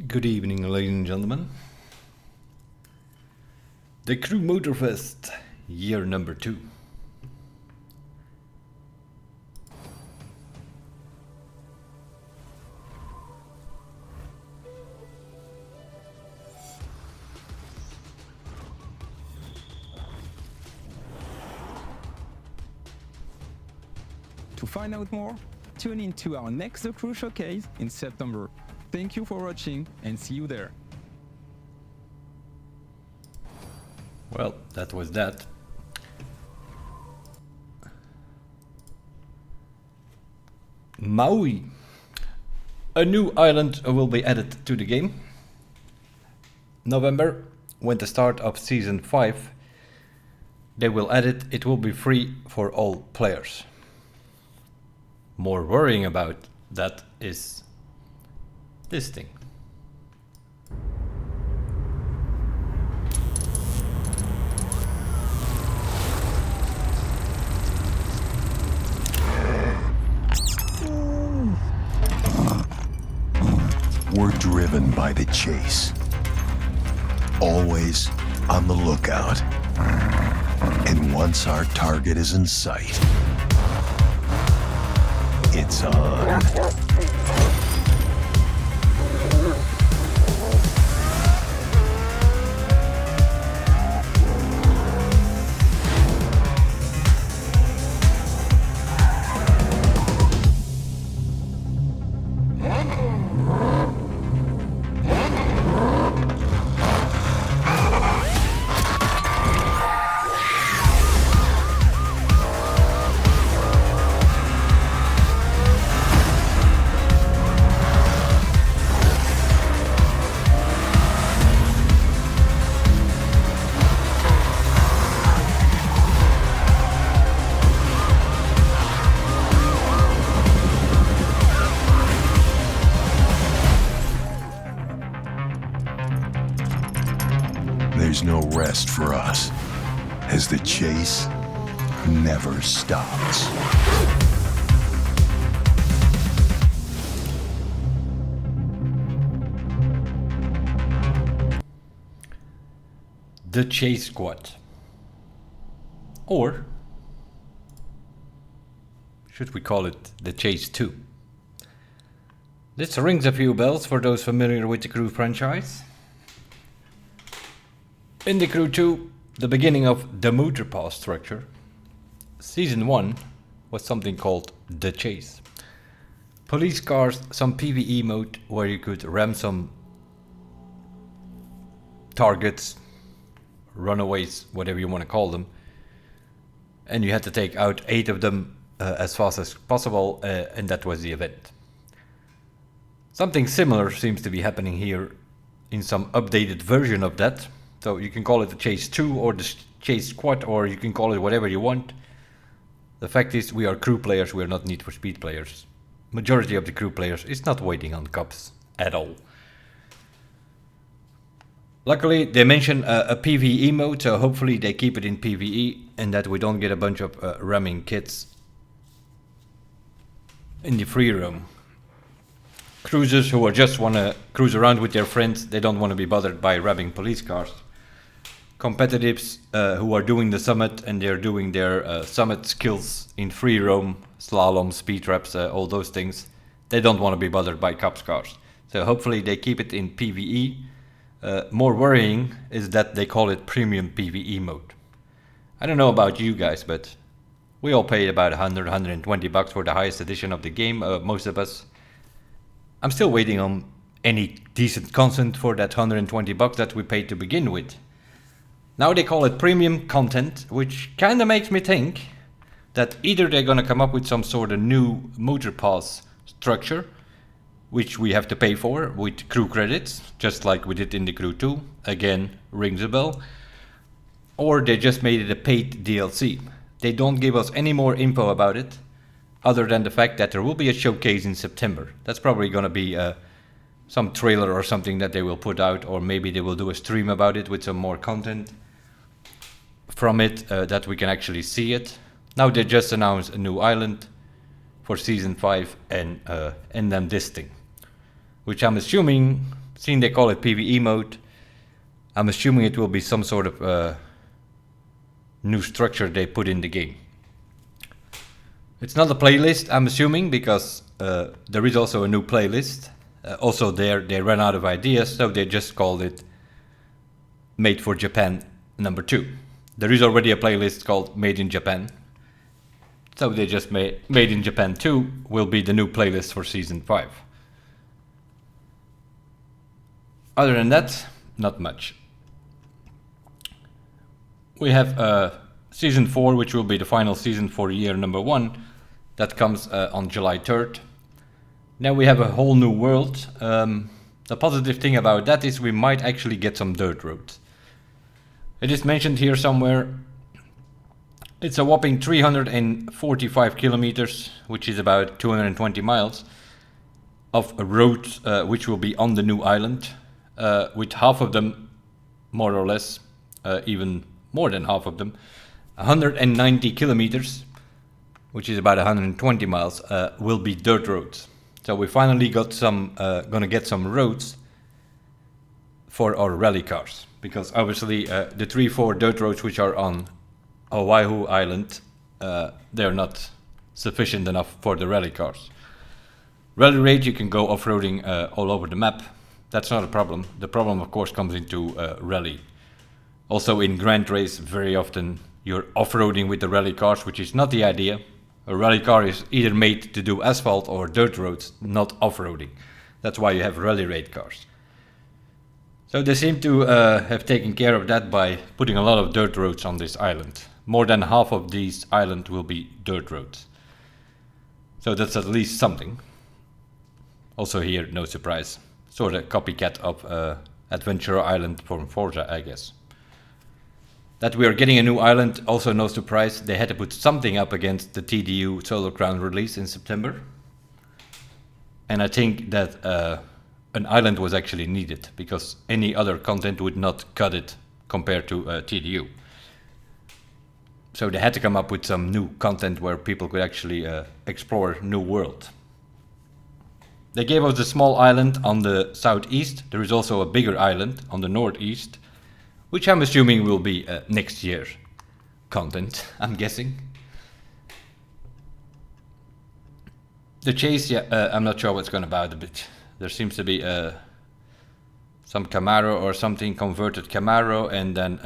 Good evening, ladies and gentlemen. The Crew Motorfest, year number 2. To find out more, tune in to our next The Crew Showcase in September. Thank you for watching and see you there. Well, that was that. Maui. A new island will be added to the game. November, when the start of Season 5, they will add it. It will be free for all players. More worrying about that is this thing. We're driven by the chase. Always on the lookout. And once our target is in sight, it's on. There's no rest for us, as the chase never stops. The Chase Squad. Or should we call it the Chase 2? This rings a few bells for those familiar with the Crew franchise. In the Crew 2, the beginning of the Motor Pass structure, Season 1 was something called The Chase. Police cars, some PvE mode where you could ram some targets, runaways, whatever you want to call them. And you had to take out 8 of them as fast as possible, and that was the event. Something similar seems to be happening here in some updated version of that. So you can call it the Chase 2 or the Chase Squad, or you can call it whatever you want. The fact is, we are crew players, we are not Need for Speed players. Majority of the crew players is not waiting on cops at all. Luckily, they mention a PvE mode, so hopefully they keep it in PvE and that we don't get a bunch of ramming kids in the free roam. Cruisers who just want to cruise around with their friends, they don't want to be bothered by ramming police cars. Competitives who are doing the summit and they're doing their summit skills in free roam, slalom, speed traps, all those things, they don't want to be bothered by cops cars. So hopefully they keep it in PvE. More worrying is that they call it premium PvE mode. I don't know about you guys, but we all paid about 100-120 bucks for the highest edition of the game, most of us. I'm still waiting on any decent content for that 120 bucks that we paid to begin with. Now they call it premium content, which kinda makes me think that either they're gonna come up with some sort of new motor pass structure, which we have to pay for with crew credits, just like we did in the Crew 2, again, rings a bell, or they just made it a paid DLC. They don't give us any more info about it, other than the fact that there will be a showcase in September. That's probably gonna be some trailer or something that they will put out, or maybe they will do a stream about it with some more content from it that we can actually see it. Now they just announced a new island for Season 5 and then this thing, which I'm assuming seeing they call it PvE mode, I'm assuming it will be some sort of new structure they put in the game. It's not a playlist, I'm assuming, because there is also a new playlist. Also there, they ran out of ideas, so they just called it Made for Japan #2. There is already a playlist called Made in Japan. So they just made Made in Japan 2 will be the new playlist for Season 5. Other than that, not much. We have Season 4, which will be the final season for year #1. That comes on July 3rd. Now we have a whole new world. The positive thing about that is we might actually get some dirt roads. It is mentioned here somewhere. It's a whopping 345 kilometers, which is about 220 miles, of roads which will be on the new island, with half of them, more or less, even more than half of them, 190 kilometers, which is about 120 miles, will be dirt roads. So we finally got some, gonna get some roads for our rally cars, because obviously the 3-4 dirt roads which are on Oahu Island, they're not sufficient enough for the rally cars. Rally raid, you can go off-roading all over the map. That's not a problem. The problem, of course, comes into rally. Also in Grand Race, very often you're off-roading with the rally cars, which is not the idea. A rally car is either made to do asphalt or dirt roads, not off-roading. That's why you have rally raid cars. So they seem to have taken care of that by putting a lot of dirt roads on this island. More than half of these islands will be dirt roads. So that's at least something. Also here, no surprise. Sort of copycat of Adventure Island from Forza, I guess. That we are getting a new island, also no surprise. They had to put something up against the TDU Solar Crown release in September. And I think that an island was actually needed, because any other content would not cut it compared to TDU. So they had to come up with some new content where people could actually explore new world. They gave us the small island on the southeast. There is also a bigger island on the northeast, which I'm assuming will be next year content, I'm guessing. The chase, yeah, I'm not sure what's going about a bit. There seems to be some Camaro or something, converted Camaro, and then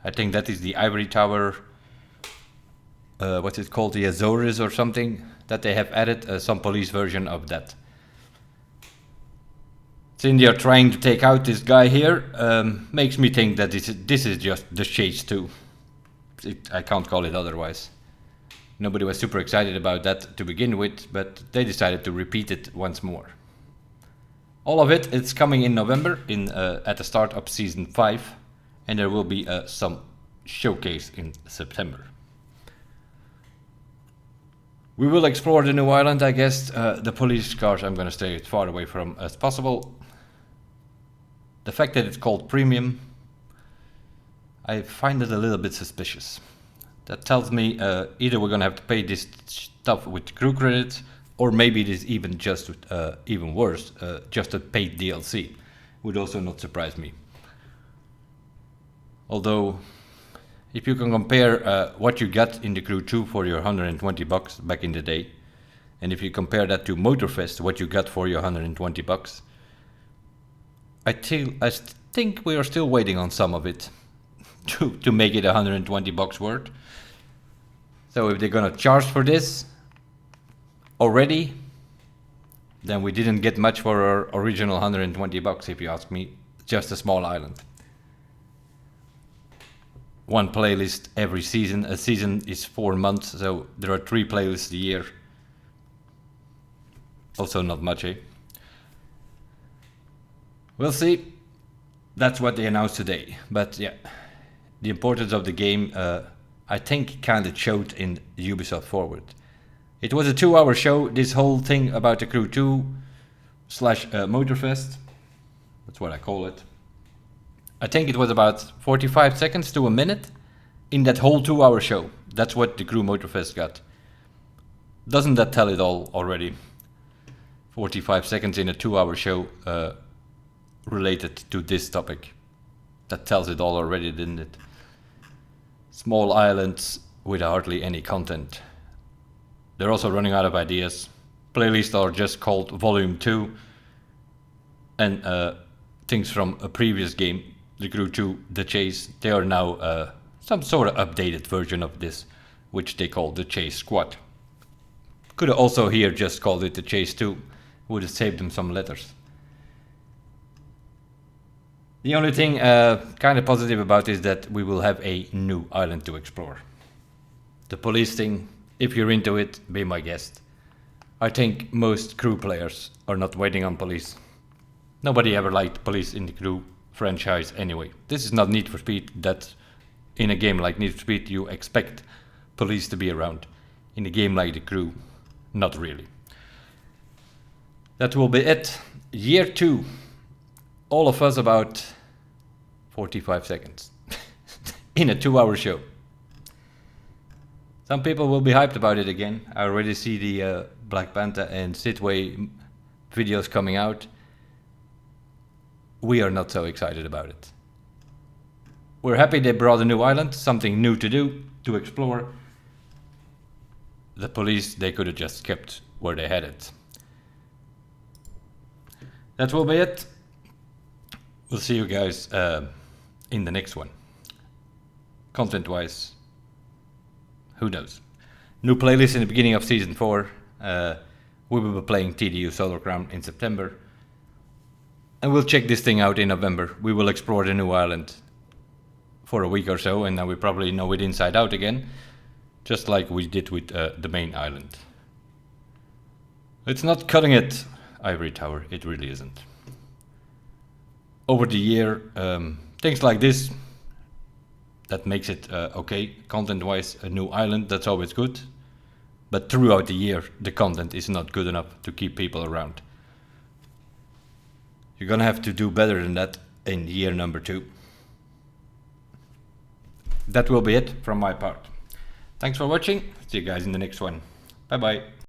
I think that is the Ivory Tower, what's it called, the Azores or something, that they have added some police version of that. Since they are trying to take out this guy here, makes me think that this is just the Chase 2. I can't call it otherwise. Nobody was super excited about that to begin with, but they decided to repeat it once more. All of it's coming in November, at the start of Season 5, and there will be some showcase in September. We will explore the new island, I guess. The police cars I'm going to stay as far away from as possible. The fact that it's called Premium, I find it a little bit suspicious. That tells me either we're going to have to pay this stuff with crew credits, or maybe it is even just, even worse, just a paid DLC. Would also not surprise me. Although, if you can compare what you got in the Crew 2 for your $120 back in the day, and if you compare that to Motorfest, what you got for your $120, I think we are still waiting on some of it to make it $120 worth. So if they're gonna charge for this already, then we didn't get much for our original $120, if you ask me. Just a small island. One playlist every season. A season is 4 months, so there are 3 playlists a year. Also not much, eh? We'll see. That's what they announced today. But yeah, the importance of the game, I think, kind of showed in Ubisoft Forward. It was a 2-hour show, this whole thing about the Crew 2 / Motorfest. That's what I call it. I think it was about 45 seconds to a minute in that whole 2-hour show. That's what the Crew Motorfest got. Doesn't that tell it all already? 45 seconds in a 2-hour show. related to this topic. That tells it all already, didn't it? Small islands with hardly any content. They're also running out of ideas. Playlists are just called Volume 2. And things from a previous game, the Crew 2, The Chase, they are now some sort of updated version of this, which they call The Chase Squad. Could have also here just called it The Chase 2, would have saved them some letters. The only thing kind of positive about is that we will have a new island to explore. The police thing, if you're into it, be my guest. I think most Crew players are not waiting on police. Nobody ever liked police in the Crew franchise anyway. This is not Need for Speed, that in a game like Need for Speed you expect police to be around. In a game like the Crew, not really. That will be it. Year 2. All of us about 45 seconds. In a 2-hour show. Some people will be hyped about it again. I already see the Black Panther and Sidway videos coming out. We are not so excited about it. We're happy they brought a new island, something new to do, to explore. The police, they could have just kept where they had it. That will be it. We'll see you guys in the next one. Content-wise, who knows? New playlist in the beginning of Season 4. We will be playing TDU Solar Crown in September. And we'll check this thing out in November. We will explore the new island for a week or so, and then we probably know it inside out again. Just like we did with the main island. It's not cutting it, Ivory Tower. It really isn't. Over the year, things like this, that makes it okay. Content-wise, a new island, that's always good. But throughout the year, the content is not good enough to keep people around. You're gonna have to do better than that in year number 2. That will be it from my part. Thanks for watching. See you guys in the next one. Bye bye.